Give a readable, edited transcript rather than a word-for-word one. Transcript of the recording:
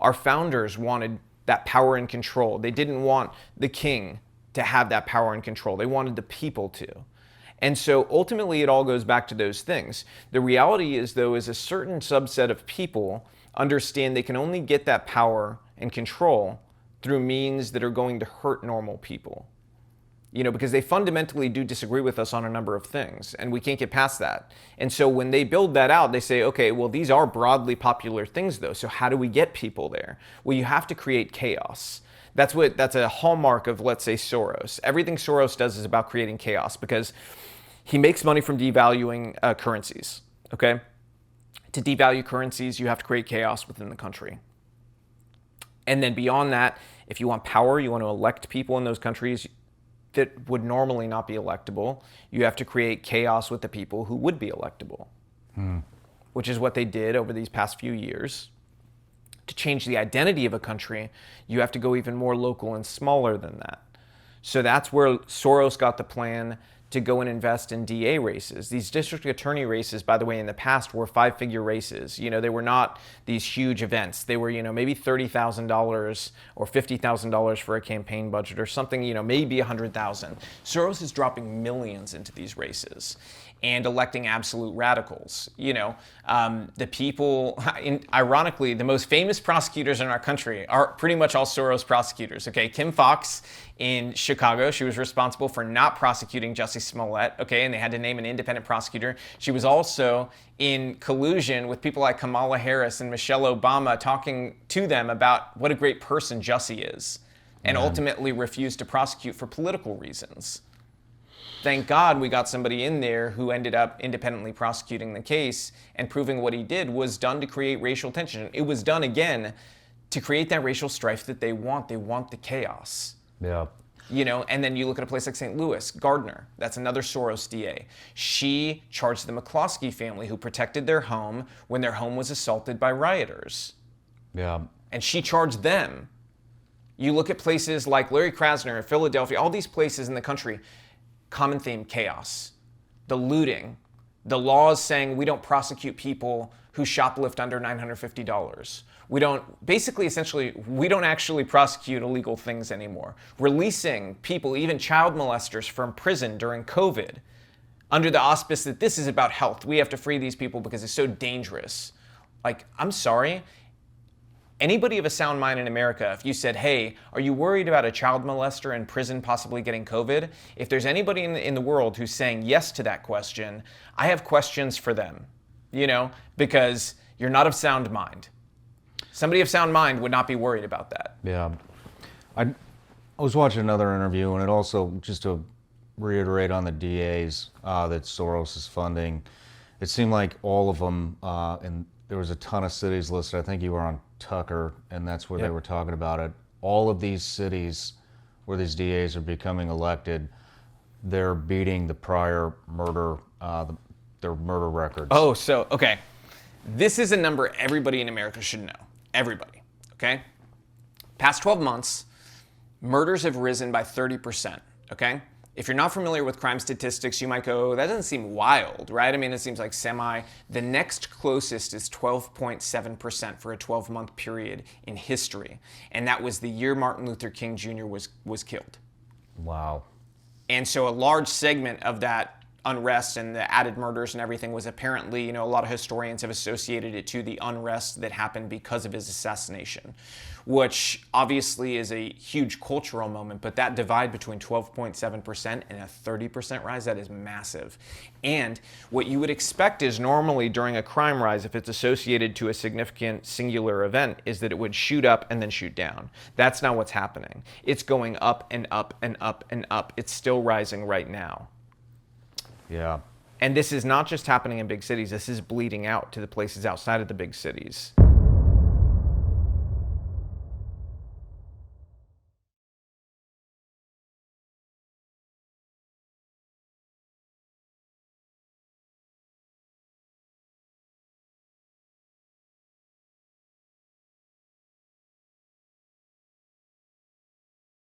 Our founders wanted that power and control. They didn't want the king to have that power and control. They wanted the people to. And so ultimately it all goes back to those things. The reality is, though, is a certain subset of people understand they can only get that power and control through means that are going to hurt normal people. Because they fundamentally do disagree with us on a number of things, and we can't get past that. And so when they build that out, they say, okay, well, these are broadly popular things, though, so how do we get people there? Well, you have to create chaos. That's a hallmark of, let's say, Soros. Everything Soros does is about creating chaos, because he makes money from devaluing currencies, okay? To devalue currencies, you have to create chaos within the country. And then beyond that, if you want power, you want to elect people in those countries that would normally not be electable, you have to create chaos with the people who would be electable, which is what they did over these past few years. To change the identity of a country, you have to go even more local and smaller than that. So that's where Soros got the plan to go and invest in DA races. These district attorney races, by the way, in the past were 5-figure races. They were not these huge events. They were, maybe $30,000 or $50,000 for a campaign budget or something, maybe $100,000. Soros is dropping millions into these races and electing absolute radicals. The people, ironically, the most famous prosecutors in our country are pretty much all Soros prosecutors, okay? Kim Foxx in Chicago, she was responsible for not prosecuting Jussie Smollett, okay? And they had to name an independent prosecutor. She was also in collusion with people like Kamala Harris and Michelle Obama, talking to them about what a great person Jussie is, and ultimately refused to prosecute for political reasons. Thank God we got somebody in there who ended up independently prosecuting the case, and proving what he did was done to create racial tension. It was done, again, to create that racial strife that they want. They want the chaos. Yeah. And then you look at a place like St. Louis, Gardner, that's another Soros DA. She charged the McCloskey family, who protected their home when their home was assaulted by rioters. Yeah. And she charged them. You look at places like Larry Krasner, Philadelphia, all these places in the country, common theme, chaos. The looting, the laws saying we don't prosecute people who shoplift under $950. We don't actually prosecute illegal things anymore. Releasing people, even child molesters, from prison during COVID under the auspice that this is about health. We have to free these people because it's so dangerous. I'm sorry. Anybody of a sound mind in America, if you said, hey, are you worried about a child molester in prison possibly getting COVID? If there's anybody in the world who's saying yes to that question, I have questions for them, because you're not of sound mind. Somebody of sound mind would not be worried about that. Yeah. I was watching another interview, and it also, just to reiterate on the DAs that Soros is funding, it seemed like all of them, and there was a ton of cities listed. I think you were on Tucker, and that's where they were talking about it. All of these cities where these DAs are becoming elected, they're beating the prior murder, their murder records. Oh, so, okay. This is a number everybody in America should know. Everybody, okay? Past 12 months, murders have risen by 30%, okay? If you're not familiar with crime statistics, you might go, that doesn't seem wild, right? I mean, it seems like semi. The next closest is 12.7% for a 12-month period in history. And that was the year Martin Luther King Jr. was killed. Wow. And so a large segment of that unrest and the added murders and everything was apparently, a lot of historians have associated it to the unrest that happened because of his assassination, which obviously is a huge cultural moment, but that divide between 12.7% and a 30% rise, that is massive. And what you would expect is normally during a crime rise, if it's associated to a significant singular event, is that it would shoot up and then shoot down. That's not what's happening. It's going up and up and up and up. It's still rising right now. Yeah. And this is not just happening in big cities. This is bleeding out to the places outside of the big cities.